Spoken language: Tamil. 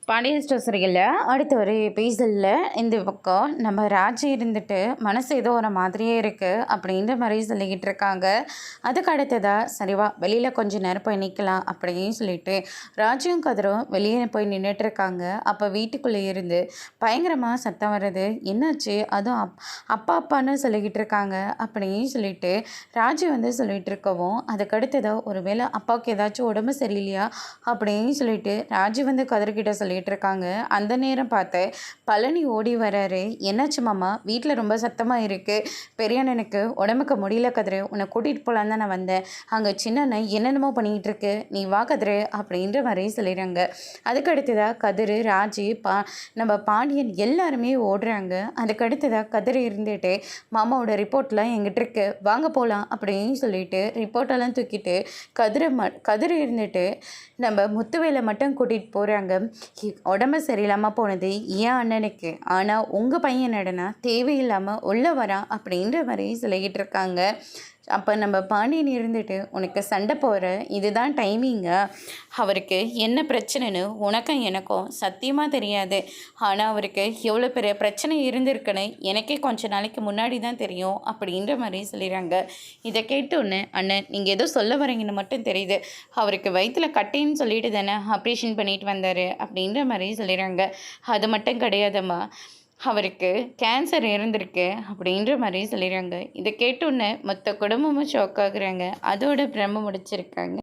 பாண்டியன் ஸ்டோர் சரியில்லை. அடுத்த ஒரு எபிசோடில் இந்த பக்கம் நம்ம ராஜி இருந்துட்டு மனசு ஏதோ ஒரு மாதிரியே இருக்குது அப்படின்ற மாதிரி சொல்லிக்கிட்டு இருக்காங்க. அதுக்கு அடுத்ததாக சரிவா வெளியில் கொஞ்சம் நேரம் போய் நிற்கலாம் அப்படின்னு சொல்லிட்டு ராஜியும் கதிரும் வெளியே போய் நின்றுட்டு இருக்காங்க. அப்போ வீட்டுக்குள்ளே இருந்து பயங்கரமாக சத்தம் வருது. என்னாச்சு? அதுவும் அப்பா அப்பான்னு சொல்லிக்கிட்டு இருக்காங்க அப்படின்னு சொல்லிட்டு ராஜி சொல்லிகிட்டு இருக்கவும், அதுக்கு அடுத்ததாக ஒரு வேளை அப்பாவுக்கு ஏதாச்சும் உடம்பு சரியில்லையா அப்படின்னு சொல்லிட்டு ராஜி கதிர்கிட்ட சொல்லிட்டு இருக்காங்க. அந்த நேரம் பார்த்து பழனி ஓடி வராரு. என்னாச்சு மாமா, வீட்டில் ரொம்ப சத்தமாக இருக்குது, பெரியண்ணனுக்கு உடம்புக்கு முடியல கதிரு, உன்னை கூட்டிகிட்டு போகலான்னு தான் நான் வந்தேன், அங்கே சின்ன என்னென்னமோ பண்ணிக்கிட்டு இருக்கு, நீ வா கதிரு அப்படின்ற மாதிரி சொல்லிடுறாங்க. அதுக்கு அடுத்ததாக கதிர், ராஜி, நம்ம பாண்டியன் எல்லாருமே ஓடுறாங்க. அதுக்கு அடுத்ததாக கதிர் இருந்துட்டு மாமாவோட ரிப்போர்ட்லாம் எங்கிட்ட இருக்கு, வாங்க போகலாம் அப்படின்னு சொல்லிட்டு ரிப்போர்ட்டெல்லாம் தூக்கிட்டு கதிர் இருந்துட்டு நம்ம முத்துவேலை மட்டும் கூட்டிகிட்டு போகிறாங்க. உடம்பு சரியில்லாமல் போனது ஏன் அண்ணனுக்கு, ஆனால் உங்கள் பையன் நடனா தேவையில்லாமல் உள்ள வரான் அப்படின்ற மாதிரி சொல்லிக்கிட்டு இருக்காங்க. அப்போ நம்ம பாண்டியன் இருந்துட்டு உனக்கு சண்டை போகிற இதுதான் டைமிங்கா, அவருக்கு என்ன பிரச்சனைன்னு உனக்கும் எனக்கும் சத்தியமாக தெரியாது, ஆனால் அவருக்கு எவ்வளோ பெரிய பிரச்சனை இருந்திருக்குன்னு எனக்கே கொஞ்ச நாளைக்கு முன்னாடி தான் தெரியும் அப்படின்ற மாதிரி சொல்லிடுறாங்க. இதை கேட்டோன்னே அண்ணன் நீங்கள் ஏதோ சொல்ல வரீங்கன்னு மட்டும் தெரியுது, அவருக்கு வயிற்றில் கட்டின்னு சொல்லிட்டு தானே ஆப்ரேஷன் பண்ணிட்டு வந்தார் அப்படின்ற மாதிரி சொல்லிடுறாங்க. அது மட்டும் கிடையாதம்மா, அவருக்கு கேன்சர் இருந்திருக்கு அப்படின்ற மாதிரி சொல்லிடுறாங்க. இதை கேட்டோன்னே மொத்த குடும்பமும் ஷாக் ஆகுறாங்க. அதோட பிரம்ம முடிச்சிருக்காங்க.